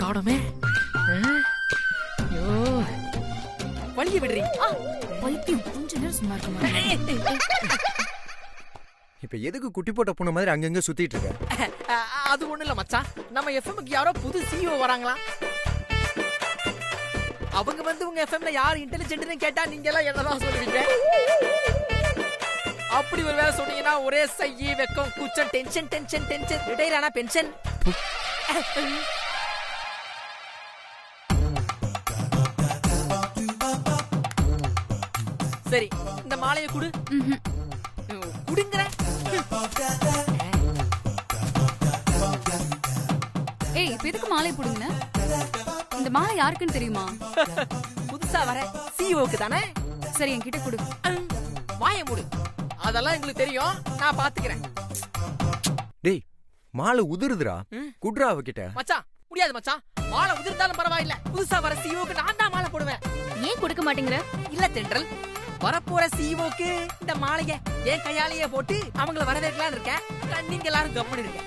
காணுமே. ஐயோ வழிய விடுறீ. பைத்தியம், கொஞ்ச நேரம் சும்மா இருக்குமா? இப்ப எதுக்கு குட்டி போட்ட பொண்ணு மாதிரி அங்கங்க சுத்திட்டு இருக்க? அது ஒண்ணு இல்ல மச்சான், நம்ம எஃப்எம்க்கு யாரோ புது சிஇஓ வராங்களா. அவங்க வந்து உங்க எஃப்எம்ல யார் இன்டெலிஜென்ட்னு கேட்டா நீங்க எல்லாம் என்னதான் சொல்லுவீங்க? அப்படி ஒரு வேலை சொன்னீங்கன்னா ஒரே சையி வெக்கம் கூச்சம் டென்ஷன் டென்ஷன் டென்ஷன். ரிட்டையர் ஆனா பென்ஷன். சரி இந்த மாலையை குடு. குடுங்கற. ஏய், இப்ப எதுக்கு மாலை போடுங்க? இந்த மாலை யாருக்குன்னு தெரியுமா? புதுசா வர சிஇஓக்கு தானே. சரி, என்கிட்ட கொடு. வாயை மூடு. அதெல்லாம் எங்களுக்கு தெரியும், நான் பாத்துக்கிறேன். டேய், மாலை உதிருதுடா. குட்ரா அவகிட்ட. மச்சான் முடியாது மச்சான், மாலை உதிர்ந்தாலும் பரவாயில்ல, புதுசா வர சிஇஓக்கு நான் தான் மாலை போடுவேன். ஏன் கொடுக்க மாட்டேங்கற? இல்ல தென்றல், வரப்போற சிஇஓக்கு இந்த மாலைய என் கையாலேயே போட்டு அவங்கள வரவேற்கலாம்னு இருக்கேன். நீங்க எல்லாரும் கம்முன்னு இருக்க.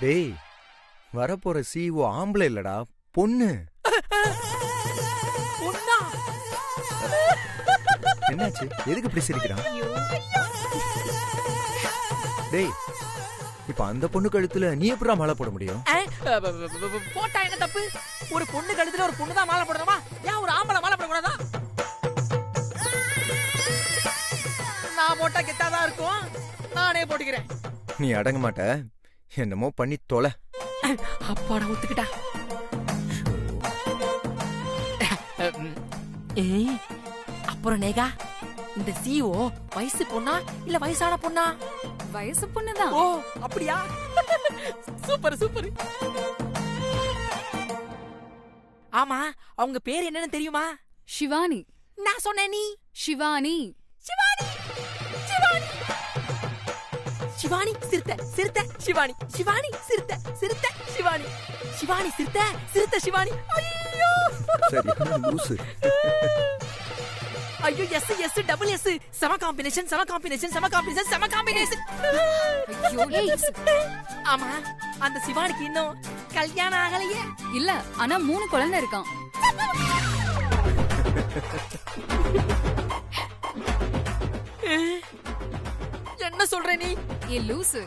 டேய், வரப்போற சிஇஓ ஆம்பளை இல்லடா, பொண்ணு. பொண்ணா? என்னாச்சு? எதுக்கு இப்படி சிரிக்கிறான்? டேய், இப்ப அந்த பொண்ணு கழுத்துல நீ எப்படா மாலை போட முடியும்? போட்டா என்ன தப்பு? ஒரு பொண்ணு கழுத்துல ஒரு பொண்ணு தான் மாலை போடணுமா? ஏன் ஒரு ஆம்பளை மாலை போடக்கூடாதா? நான் போட்டா கெத்தாதான் இருக்கும், நானே போட்டுக்கிறேன். நீ அடங்க மாட்ட, என்னமோ பண்ணி தொலை. அப்பா நான் ஒத்துக்கிட்டா. அப்புறம் நேகா, இந்த சிஓ வயசு பொண்ணா இல்ல வயசான பொண்ணா? வயசு பொண்ணுதான். ஓ அப்படியா? Super super. ஆமா, அவங்க பேர் என்னன்னு தெரியுமா? ஷிவானி. நான் சொன்னேன் நீ. ஷிவானி. சிவானி சிவானி சிவானி சிறுத்தை சிறுத்தை சிவானி சிவானி சிறுத்தை சிறுத்தை சிவானி சிவானி சிறுத்தை சிறுத்தை சிவானி. ஐயோ சரி லூசு. ஐயோ எஸ் எஸ் டபுள் எஸ். சம காம்பினேஷன் சம காம்பினேஷன் சம காம்பினேஷன் சம காம்பினேஷன். ஆமா, அந்த சிவானிக்கு இன்னும் கல்யாணம் ஆகலையே. இல்ல, ஆனா 3 குழந்தை இருக்கான். என்ன சொல்ற நீ? ஏ லூசு,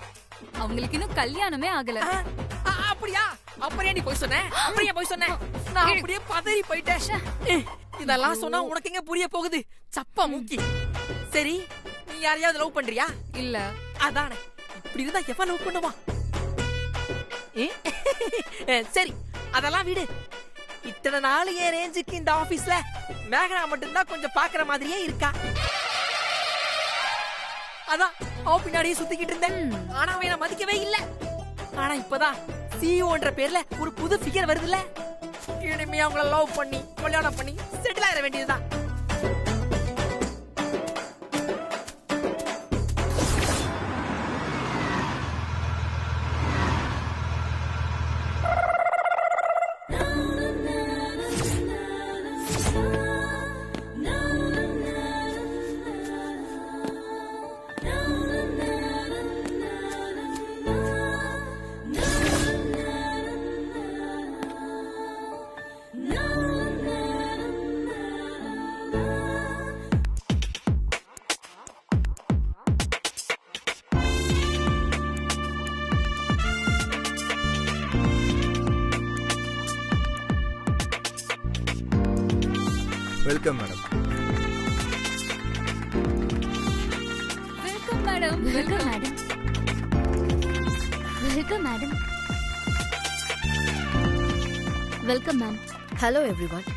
அவங்களுக்கு இன்னும் கல்யாணமே ஆகல. அப்படியா? அப்படியே நீ போய் சொன்ன? அப்படியே போய் சொன்ன? நான் அப்படியே பதறி போயிட்டேன். இதெல்லாம் சொன்னா உனக்கு எங்க புரிய போகுது? சப்பா மூக்கி. சரி, நீ யாரையாவது லவ் பண்றியா? இல்ல. அதானே, இப்படி இருந்தா எவன் லவ் பண்ணுவா? சரி அதெல்லாம் விடு. இத்தனை நாள் என் ரேஞ்சுக்கு இந்த ஆபீஸ்ல மேகனா மட்டும்தான் கொஞ்சம் பாக்குற மாதிரியே இருக்கா. அதான் அவ பின்னாடியே சுத்திக்கிட்டு இருந்தேன். ஆனா அவன் மதிக்கவே இல்ல. ஆனா இப்பதான் சிஇஓன்ற பேர்ல ஒரு புது ஃபிகர் வருதுல்ல, இனிமே அவங்கள லவ் பண்ணி கல்யாணம் பண்ணி செட்டில் ஆகிட வேண்டியதுதான். Welcome madam. Welcome madam. Welcome madam. Welcome madam. Welcome ma'am. Hello everyone.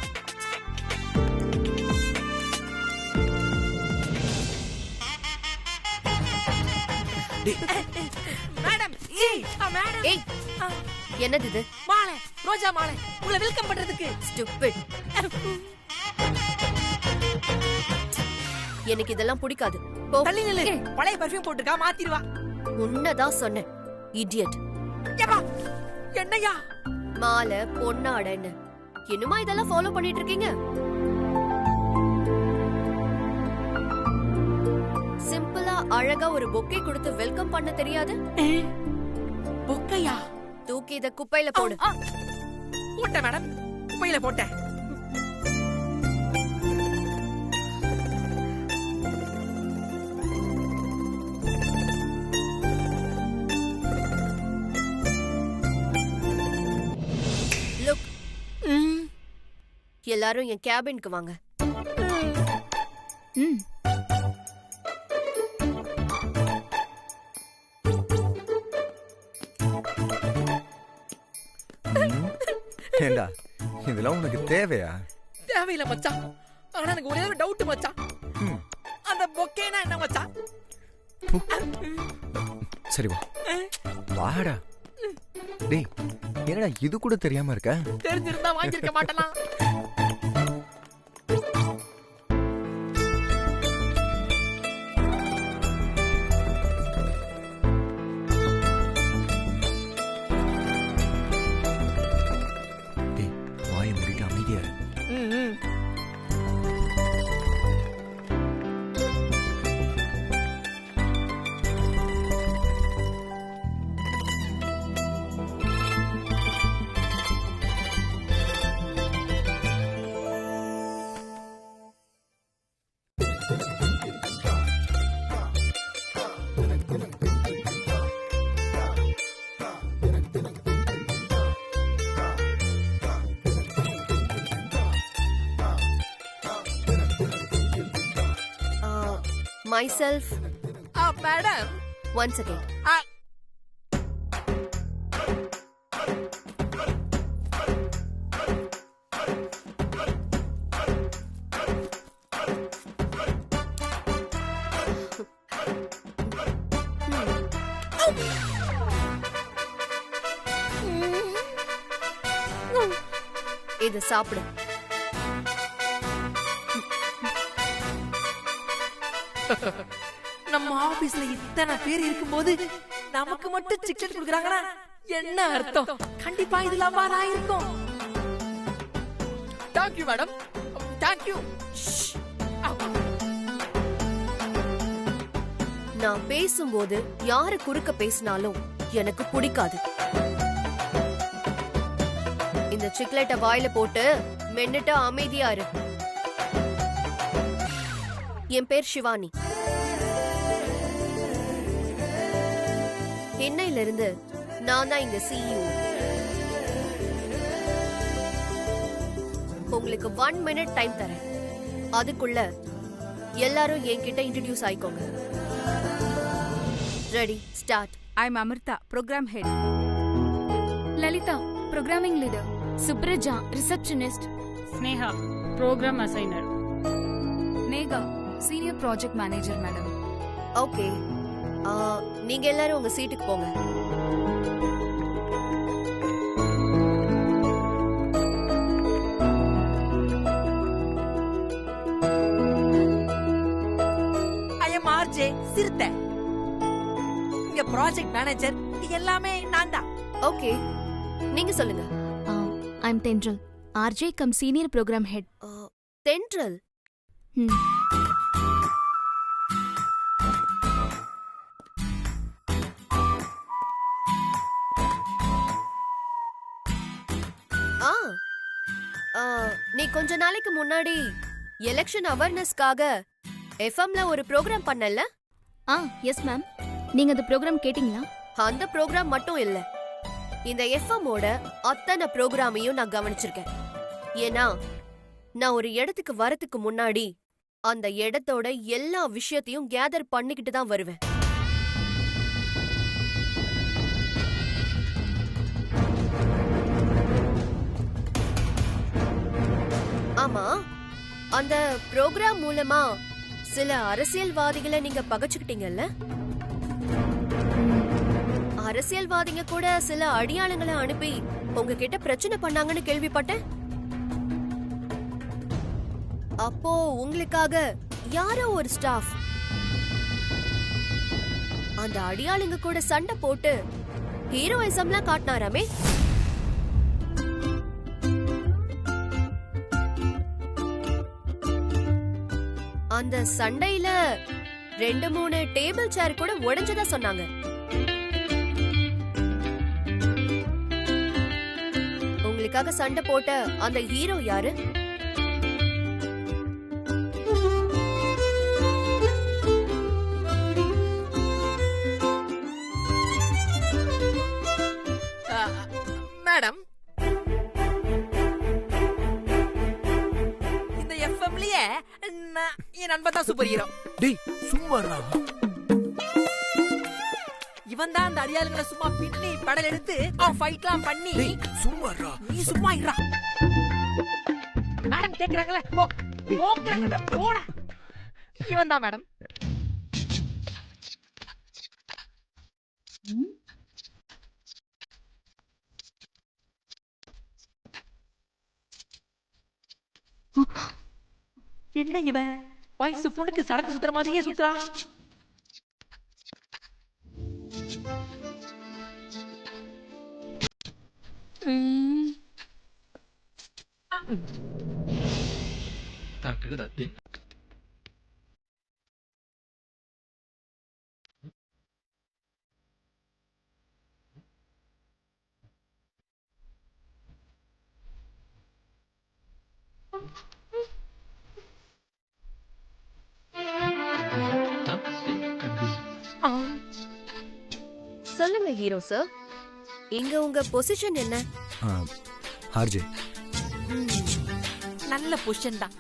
Madam, madam. ஏய், என்னது இது? மாலை, ரோஜா மாலை, உங்களை வெல்கம் பண்றதுக்கு. ஸ்டூபிட். எனக்கு இதெல்லாம் பிடிக்காது. போ. தள்ளி நில்லு. பழைய பர்ஃபியூம் போட்டுக்கா, மாத்திடுவா. உன்னதான் சொன்னேன், இடியட். ஏப்பா, என்னையா? மாலை பொண்ணாடன்னு இன்னுமா இதெல்லாம் ஃபாலோ பண்ணிட்டு இருக்கீங்க? சிம்பிளா அழகா ஒரு பொக்கே கொடுத்து வெல்கம் பண்ண தெரியாது? பொக்கையா? இத குப்பையில போடு. போட்டேன் மேடம், குப்பையில போட்டேன். லுக், எல்லாரும் என் கேபினுக்கு வாங்க. ம். ஏண்டா இதெல்லாம் உனக்கு தேவையா? தேவையில்ல மச்சான். ஆனா எனக்கு ஒரே ஒரு டவுட் மச்சான். ம், அந்த பொக்கேனா என்ன மச்சான்? சரி வா வாடா. டேய் என்னடா இது கூட தெரியாம இருக்க? தெரிஞ்சிருந்தா வாங்கியிருக்க மாட்டேனா? டேய் வாயை மூடிட்டு அமைதியா இரு. Myself, madam. once again. இது சாப்பிடு. நம்ம ஆபீஸ்ல இத்தனை பேர் இருக்கும்போது நமக்கு மட்டும் சிக்கன் கொடுக்குறாங்கன்னா என்ன அர்த்தம்? கண்டிப்பா இது லவ்வாரா இருக்கும். Thank you madam, thank you. நான் பேசும்போது யாரு குறுக்க பேசினாலும் எனக்கு பிடிக்காது. இந்த சிக்லெட்ட வாயில போட்டு மென்னுட்டு அமைதியா இரு. என் பேர் சிவானி. இன்னையில இருந்து நான் தான் இங்க CEO. உங்களுக்கு 1 minute டைம் தரேன். அதுக்குள்ள எல்லாரும் என்கிட்ட இன்ட்ரோடியூஸ் ஆயிக்கோங்க. Ready, start. I'm Amrita, program head. Lalita, programming leader. Supraja, receptionist. Sneha, program assigner. Nega, senior project manager, madam. Okay, நீங்க எல்லாரும் உங்க சீட்டுக்கு போங்க. I am RJ சிறுத்தை. இங்க ப்ராஜெக்ட் மேனேஜர். எல்லாமே நான் தான். ஓகே, நீங்க சொல்லுங்க. I'm Tendral, RJ cum senior program head. தென்றல். நீ கொஞ்ச நாளைக்கு முன்னாடி எலெக்ஷன் அவேர்னஸ்க்காக எஃப்எம்ல ஒரு ப்ரோக்ராம் பண்ணல? Yes ma'am. நீங்க அந்த ப்ரோக்ராம் கேட்டிங்களா? அந்த ப்ரோக்ராம் மட்டும் இல்ல, இந்த எஃப்எம்மோட அத்தனை ப்ரோக்ராமையும் நான் கவனிச்சிருக்கேன். ஏன்னா நான் ஒரு இடத்துக்கு வரதுக்கு முன்னாடி அந்த இடத்தோட எல்லா விஷயத்தையும் கேதர் பண்ணிக்கிட்டு தான் வருவேன். ஆமா, அந்த ப்ரோக்ராம் மூலமா சில அரசியல்வாதிகளை நீங்க பகச்சுக்கிட்டீங்கல்ல? அரசியல்வாதிங்க கூட சில அடியாளங்களை அனுப்பி உங்ககிட்ட பிரச்சனை பண்ணாங்கன்னு கேள்விப்பட்டேன். அப்போ உங்களுக்காக யாரோ ஒரு ஸ்டாஃப் அந்த அடியாளுங்க கூட சண்டை போட்டு ஹீரோயிசம்லாம் காட்டினாராமே. அந்த சண்டையில 2-3 டேபிள் சேர் கூட உடைஞ்சதா சொன்னாங்க. உங்களுக்காக சண்டை போட்ட அந்த ஹீரோ யாரு? மேடம், இந்த எஃப்எம்லயே என் நண்பன் தான் சூப்பர் ஹீரோ. டேய் சும்மாடா. இவன் தான் அந்த அடியாளுங்களை சும்மா பின்னி படல் எடுத்து அவன் ஃபைட்லாம் பண்ணி. டேய் சும்மாடா. நீ சும்மா இருடா. மேடம் கேக்குறாங்களே, போடா. இவன் தான் மேடம். என்ன இவன் வயசு பொண்ணுக்கு சடக்கு சுத்துற மாதிரியே சுத்துறா. சொல்லுங்க ஹீரோ சார், இங்க உங்க பொசிஷன் என்ன? ஆர்ஜே. நல்ல பொசிஷன் தான்.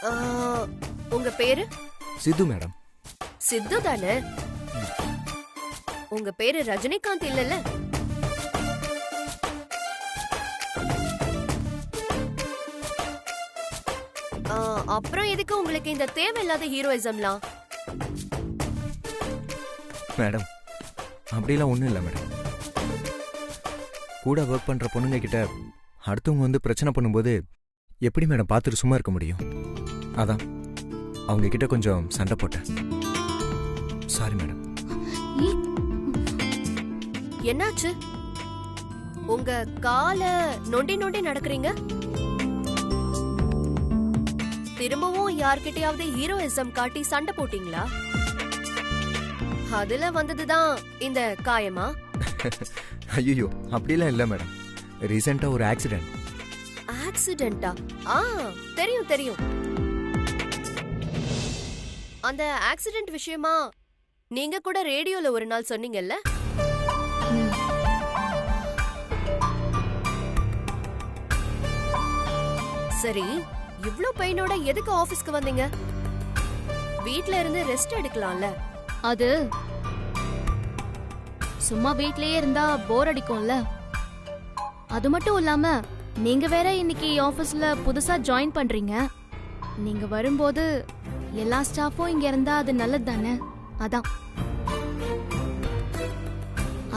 ஆ, உங்க பேரு? சித்து மேடம். சித்து தானே? உங்க பேரு ரஜினிகாந்த் இல்லல்ல? அப்புறம் எதுக்கு உங்களுக்கு இந்த தேவையில்லாத ஹீரோயிசம்லாம்? மேடம் அப்படிலாம் ஒன்றும் இல்லை மேடம். கூட ஒர்க் பண்ணுற பொண்ணுங்க கிட்ட அடுத்தவங்க வந்து பிரச்சனை பண்ணும்போது எப்படி மேடம் பார்த்துட்டு சும்மா இருக்க முடியும்? அதான் அவங்க கிட்ட கொஞ்சம் சண்டை போட்டேன். Sorry madam. என்னாச்சு? உங்க கால நொண்டி நொண்டி நடக்கிறீங்க? திரும்பவும் யார்கிட்டயாவது ஹீரோயிசம் காட்டி சண்டை போட்டீங்களா? அதுல வந்ததுதான் இந்த காயமா? ஐயோ அப்படிலாம் இல்லை மேடம். ரீசெண்டாக ஒரு ஆக்சிடென்ட். ஆக்சிடென்ட்டா? தெரியும் தெரியும். அந்த ஆக்சிடென்ட் விஷயமா நீங்க கூட ரேடியோல ஒரு நாள் சொன்னீங்கல்ல? சரி, இவ்ளோ பெயினோட எதுக்கு ஆபீஸ்க்கு வந்தீங்க? வீட்ல இருந்து ரெஸ்ட் எடுக்கலாம்ல? அது சும்மா வீட்லயே இருந்தா போர் அடிக்கும்ல. அது மட்டும் இல்லாம நீங்க வேற இன்னைக்கு ஆபீஸ்ல புதுசா ஜாயின் பண்றீங்க. நீங்க வரும்போது எல்லா ஸ்டாஃபும் இங்க இருந்தா அது நல்லது தானே.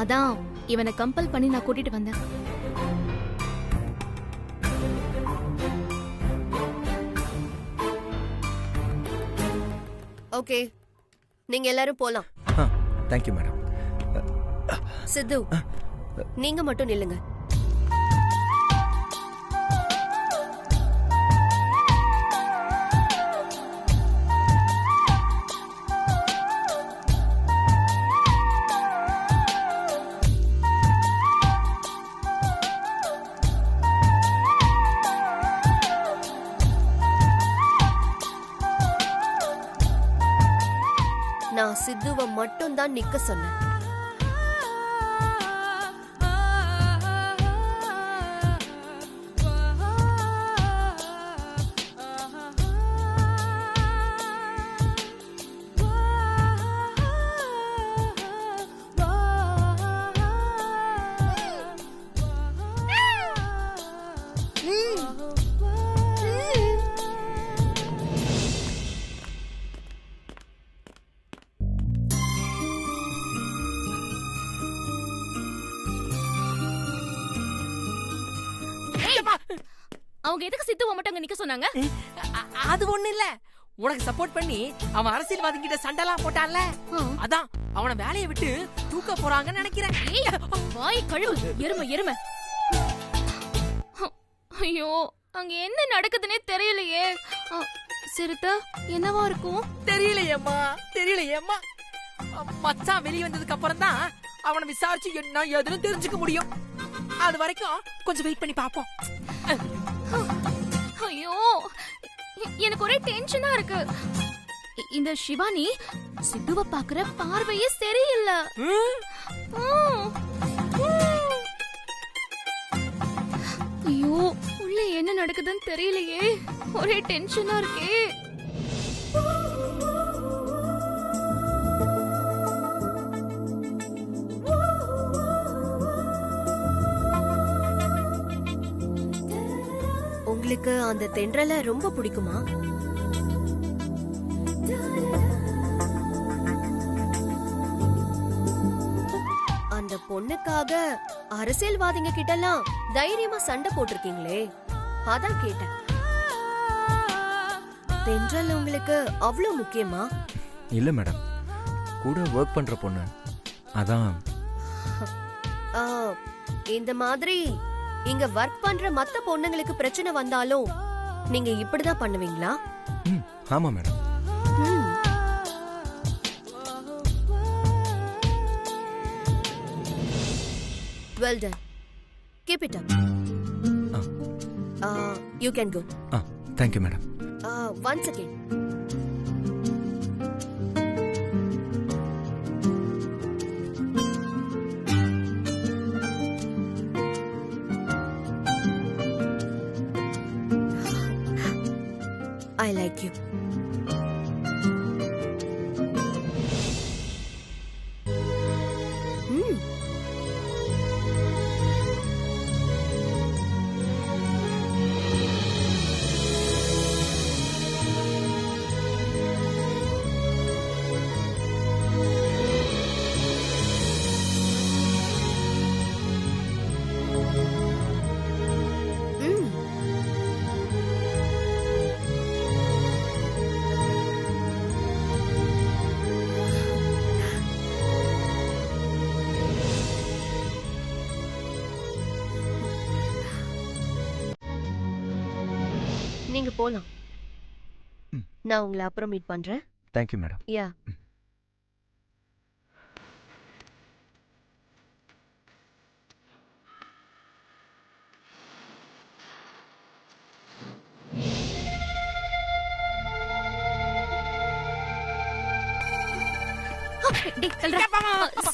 அதான் இவனை கம்பல் பண்ணி நான் கூட்டிட்டு வந்தேன். ஓகே, நீங்க எல்லாரும் போலாம். Thank you madam. சித்து, நீங்க மட்டும் நில்லுங்க. நான் சித்துவை மட்டும் தான் நிக்க சொன்னேன். அவங்க எதுக்கு சித்துவ மட்டும் அங்க நிக்க சொன்னாங்க? அது ஒண்ணு இல்ல, உனக்கு சப்போர்ட் பண்ணி அவன் அரசியல்வாதி கிட்ட சண்டைலாம் போட்டான்ல, அதான் அவனை வேலையை விட்டு தூக்க போறாங்கன்னு நினைக்கிறேன். வாய் கழுவு எருமை. ஐயோ, அங்க என்ன நடக்குதுன்னே தெரியலையே. சிறுத்தை என்னவா இருக்கும்? தெரியலையேம்மா. மச்சான் வெளிய வந்ததுக்கு அப்புறம் தான் அவனை விசாரிச்சு என்ன ஏதுன்னு தெரிஞ்சுக்க முடியும். அது வரைக்கும் கொஞ்சம் வெயிட் பண்ணி பாப்போம். ஐயோ, எனக்கு ஒரே டென்ஷனா இருக்கு. இந்த சிவானி சித்துவ பாக்குற பார்வையே சரியில்லை. ஐயோ, உள்ள என்ன நடக்குதுன்னு தெரியலையே. ஒரே டென்ஷனா இருக்கே. உங்களுக்கு அந்த தென்றல ரொம்ப பிடிக்குமா? அந்த பொண்ணுக்காக அரசியல்வாதிங்க கிட்டலாம் தைரியமா சண்டை போட்டிருக்கீங்களே, அதான் கேட்டேன். தென்றல் உங்களுக்கு அவ்வளவு முக்கியமா? இல்ல மேடம், கூட ஒர்க் பண்ற பொண்ணு அதான். இந்த மாதிரி இங்க ஒர்க் பண்ற மத்த பொண்ணுங்களுக்கு பிரச்சனை வந்தாலும் நீங்க இப்படிதான் பண்ணுவீங்களா? ஆமா madam. Well done. Keep it up. You can go. Thank you madam. Once again. I like you. நீங்க போலாம். நான் உங்களை அப்புறம் மீட் பண்றேன். Thank you madam. யா.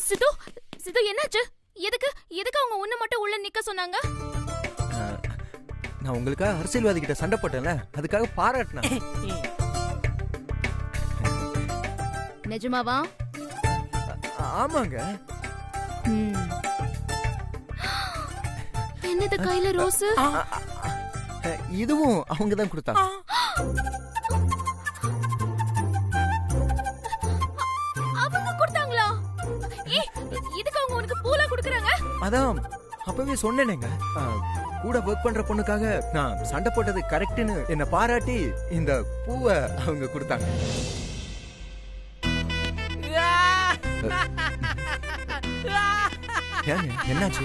சித்து, சித்து என்னாச்சு? எதுக்கு அவங்க உன்னை மட்டும் உள்ள நிக்க சொன்னாங்க? நான் உங்களுக்காக அரசியல்வாதி கிட்ட சண்டை போட்டேன்ல, அதுக்காக பாராட்டினேன். நிஜமாவா? ஆமாங்க. என்னது கையில ரோஸ்? இதுவும் அவங்க தான் கொடுத்தாங்க. அவங்க கொடுத்தாங்களா? இதுக்கு அவங்க உனக்கு பூலா கொடுக்கறாங்க? அதான் அப்பவே சொன்னேனேங்க, கூட ஒர்க் பண்ற பொண்ணுக்காக நான் சண்டை போட்டது கரெக்ட்னு என்ன பாராட்டி இந்த பூவை அவங்க கொடுத்தாங்க. என்னாச்சு?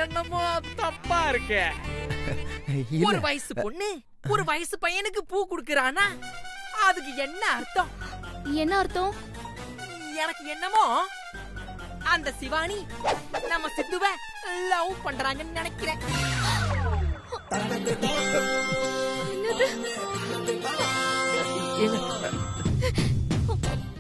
என்னமோ தப்பா இருக்கு. ஒரு வயசு பொண்ணு ஒரு வயசு பையனுக்கு பூ குடுக்கறானா, அதுக்கு என்ன அர்த்தம்? என்ன அர்த்தம்? எனக்கு என்னமோ அந்த சிவானி நம்ம சித்துவ லவ் பண்றாங்கன்னு நினைக்கிறேன். என்னது?